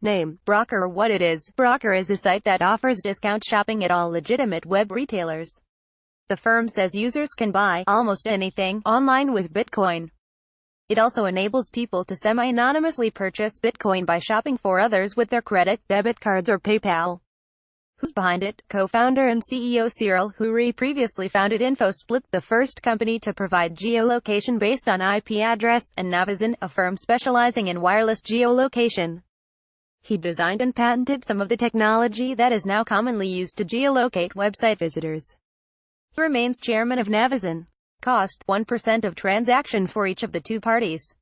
Name, Brawker. What it is. Brawker is a site that offers discount shopping at all legitimate web retailers. The firm says users can buy almost anything online with Bitcoin. It also enables people to semi-anonymously purchase Bitcoin by shopping for others with their credit, debit cards or PayPal. Who's behind it? Co-founder and CEO Cyril, who previously founded InfoSplit, the first company to provide geolocation based on IP address, and Navizen, a firm specializing in wireless geolocation. He designed and patented some of the technology that is now commonly used to geolocate website visitors. He remains chairman of Navizen. Cost, 1% of transaction for each of the two parties.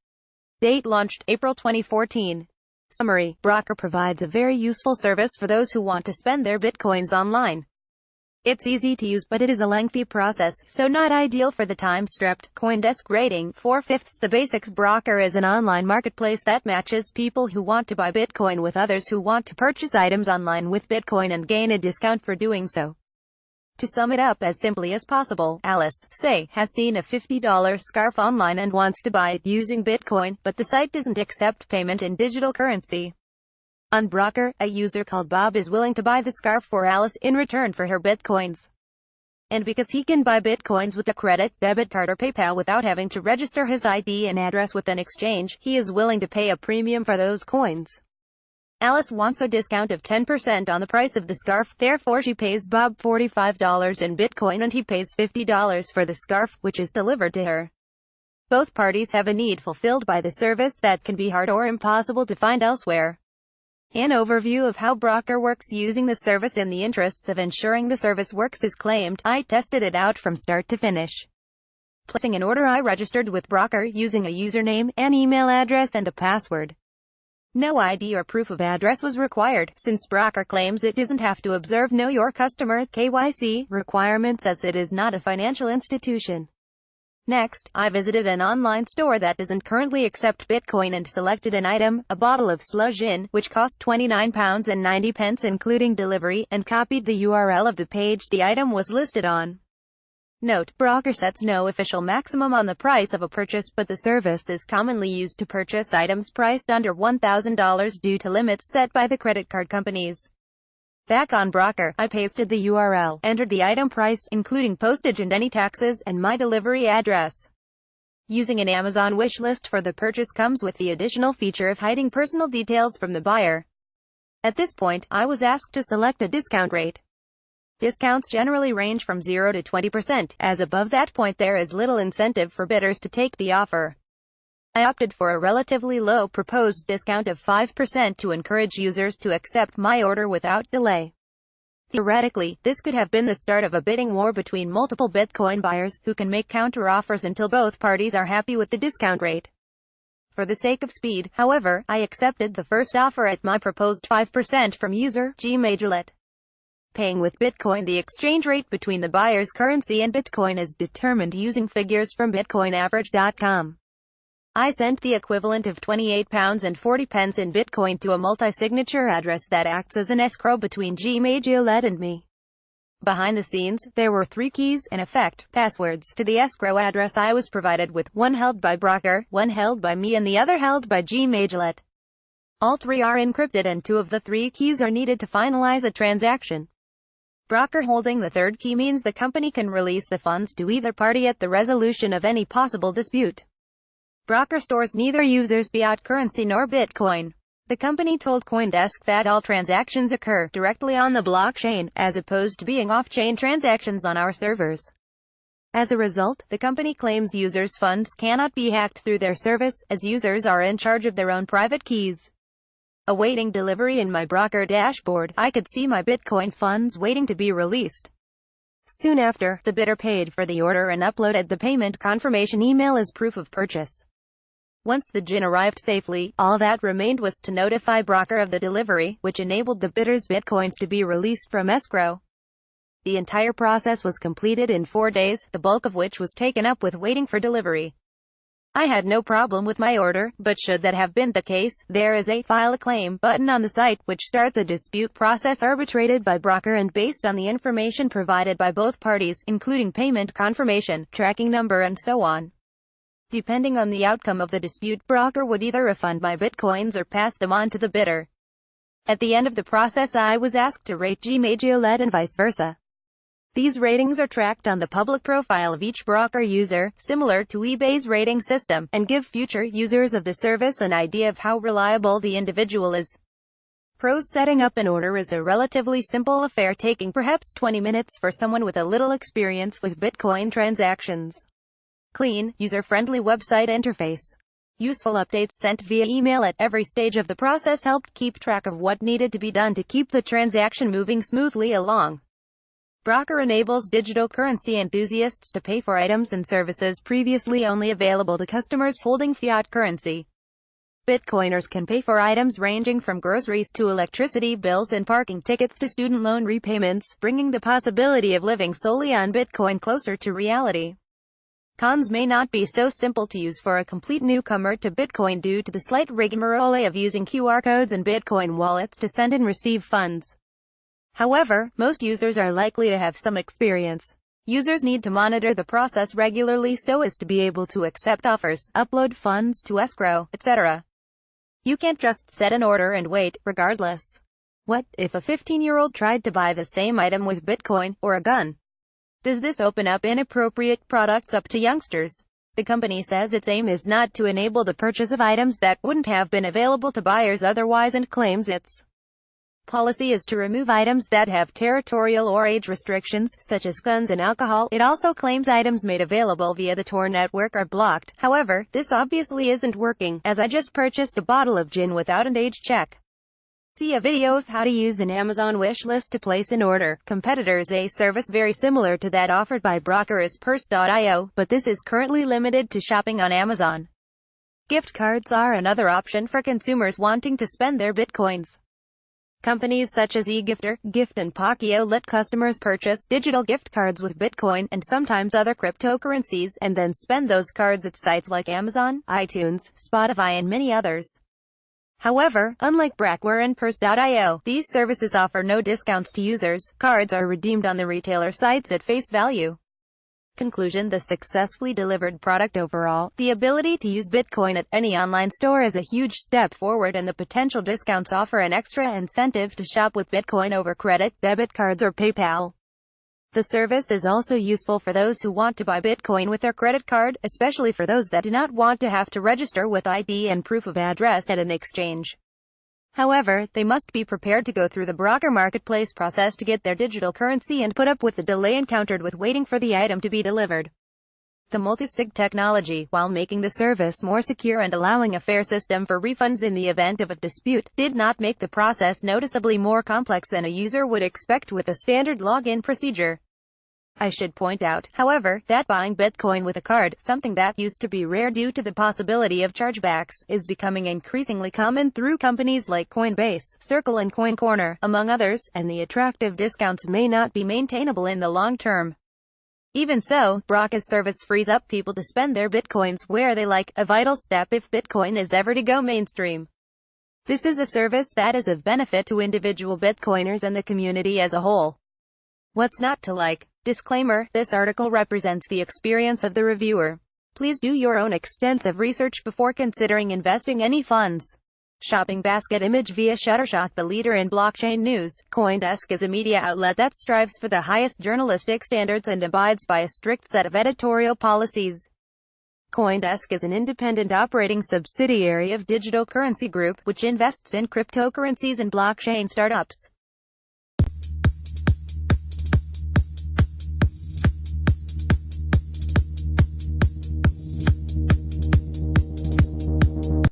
Date launched, April 2014. Summary, Brawker provides a very useful service for those who want to spend their bitcoins online. It's easy to use, but it is a lengthy process, so not ideal for the time-strapped. CoinDesk rating, 4/5 the basics. Brawker is an online marketplace that matches people who want to buy Bitcoin with others who want to purchase items online with Bitcoin and gain a discount for doing so. To sum it up as simply as possible, Alice, say, has seen a $50 scarf online and wants to buy it using Bitcoin, but the site doesn't accept payment in digital currency. On Brawker, a user called Bob is willing to buy the scarf for Alice in return for her Bitcoins. And because he can buy Bitcoins with a credit, debit card or PayPal without having to register his ID and address with an exchange, he is willing to pay a premium for those coins. Alice wants a discount of 10% on the price of the scarf, therefore she pays Bob $45 in Bitcoin and he pays $50 for the scarf, which is delivered to her. Both parties have a need fulfilled by the service that can be hard or impossible to find elsewhere. An overview of how Brawker works using the service in the interests of ensuring the service works is claimed. I tested it out from start to finish. Placing an order, I registered with Brawker using a username, an email address and a password. No ID or proof of address was required, since Brawker claims it doesn't have to observe Know Your Customer (KYC) requirements as it is not a financial institution. Next, I visited an online store that doesn't currently accept Bitcoin and selected an item, a bottle of Slush Gin, which cost £29.90 including delivery, and copied the URL of the page the item was listed on. Note, Brawker sets no official maximum on the price of a purchase, but the service is commonly used to purchase items priced under $1,000 due to limits set by the credit card companies. Back on Brawker, I pasted the URL, entered the item price, including postage and any taxes, and my delivery address. Using an Amazon wish list for the purchase comes with the additional feature of hiding personal details from the buyer. At this point, I was asked to select a discount rate. Discounts generally range from 0 to 20%, as above that point there is little incentive for bidders to take the offer. I opted for a relatively low proposed discount of 5% to encourage users to accept my order without delay. Theoretically, this could have been the start of a bidding war between multiple Bitcoin buyers, who can make counter-offers until both parties are happy with the discount rate. For the sake of speed, however, I accepted the first offer at my proposed 5% from user G. Paying with Bitcoin. The exchange rate between the buyer's currency and Bitcoin is determined using figures from BitcoinAverage.com. I sent the equivalent of £28.40 in Bitcoin to a multi-signature address that acts as an escrow between G. and me. Behind the scenes, there were 3 keys, in effect, passwords, to the escrow address I was provided with, one held by Brawker, one held by me and the other held by G. All 3 are encrypted and 2 of the 3 keys are needed to finalize a transaction. Brawker holding the 3rd key means the company can release the funds to either party at the resolution of any possible dispute. Brawker stores neither users' fiat currency nor Bitcoin. The company told CoinDesk that all transactions occur directly on the blockchain, as opposed to being off-chain transactions on our servers. As a result, the company claims users' funds cannot be hacked through their service, as users are in charge of their own private keys. Awaiting delivery in my Brawker dashboard, I could see my Bitcoin funds waiting to be released. Soon after, the bidder paid for the order and uploaded the payment confirmation email as proof of purchase. Once the gin arrived safely, all that remained was to notify Brawker of the delivery, which enabled the bidder's Bitcoins to be released from escrow. The entire process was completed in 4 days, the bulk of which was taken up with waiting for delivery. I had no problem with my order, but should that have been the case, there is a File a Claim button on the site, which starts a dispute process arbitrated by Brawker and based on the information provided by both parties, including payment confirmation, tracking number and so on. Depending on the outcome of the dispute, Brawker would either refund my Bitcoins or pass them on to the bidder. At the end of the process I was asked to rate Gmail and vice versa. These ratings are tracked on the public profile of each Brawker user, similar to eBay's rating system, and give future users of the service an idea of how reliable the individual is. Pros: setting up an order is a relatively simple affair, taking perhaps 20 minutes for someone with a little experience with Bitcoin transactions. Clean, user-friendly website interface. Useful updates sent via email at every stage of the process helped keep track of what needed to be done to keep the transaction moving smoothly along. Brawker enables digital currency enthusiasts to pay for items and services previously only available to customers holding fiat currency. Bitcoiners can pay for items ranging from groceries to electricity bills and parking tickets to student loan repayments, bringing the possibility of living solely on Bitcoin closer to reality. Cons: may not be so simple to use for a complete newcomer to Bitcoin due to the slight rigmarole of using QR codes and Bitcoin wallets to send and receive funds. However, most users are likely to have some experience. Users need to monitor the process regularly so as to be able to accept offers, upload funds to escrow, etc. You can't just set an order and wait, regardless. What if a 15-year-old tried to buy the same item with Bitcoin, or a gun? Does this open up inappropriate products up to youngsters? The company says its aim is not to enable the purchase of items that wouldn't have been available to buyers otherwise, and claims its policy is to remove items that have territorial or age restrictions, such as guns and alcohol. It also claims items made available via the Tor network are blocked. However, this obviously isn't working, as I just purchased a bottle of gin without an age check. See a video of how to use an Amazon wish list to place an order. Competitors: a service very similar to that offered by Brawker is Purse.io, but this is currently limited to shopping on Amazon. Gift cards are another option for consumers wanting to spend their Bitcoins. Companies such as eGifter, Gift and Pakio let customers purchase digital gift cards with Bitcoin, and sometimes other cryptocurrencies, and then spend those cards at sites like Amazon, iTunes, Spotify and many others. However, unlike Brawker and Purse.io, these services offer no discounts to users. Cards are redeemed on the retailer sites at face value. Conclusion: the successfully delivered product overall. The ability to use Bitcoin at any online store is a huge step forward, and the potential discounts offer an extra incentive to shop with Bitcoin over credit, debit cards or PayPal. The service is also useful for those who want to buy Bitcoin with their credit card, especially for those that do not want to have to register with ID and proof of address at an exchange. However, they must be prepared to go through the Brawker marketplace process to get their digital currency and put up with the delay encountered with waiting for the item to be delivered. The multi-sig technology, while making the service more secure and allowing a fair system for refunds in the event of a dispute, did not make the process noticeably more complex than a user would expect with a standard login procedure. I should point out, however, that buying Bitcoin with a card, something that used to be rare due to the possibility of chargebacks, is becoming increasingly common through companies like Coinbase, Circle and Coin Corner, among others, and the attractive discounts may not be maintainable in the long term. Even so, Brawker's service frees up people to spend their Bitcoins where they like, a vital step if Bitcoin is ever to go mainstream. This is a service that is of benefit to individual Bitcoiners and the community as a whole. What's not to like? Disclaimer: this article represents the experience of the reviewer. Please do your own extensive research before considering investing any funds. Shopping basket image via Shutterstock. The leader in blockchain news. CoinDesk is a media outlet that strives for the highest journalistic standards and abides by a strict set of editorial policies. CoinDesk is an independent operating subsidiary of Digital Currency Group, which invests in cryptocurrencies and blockchain startups.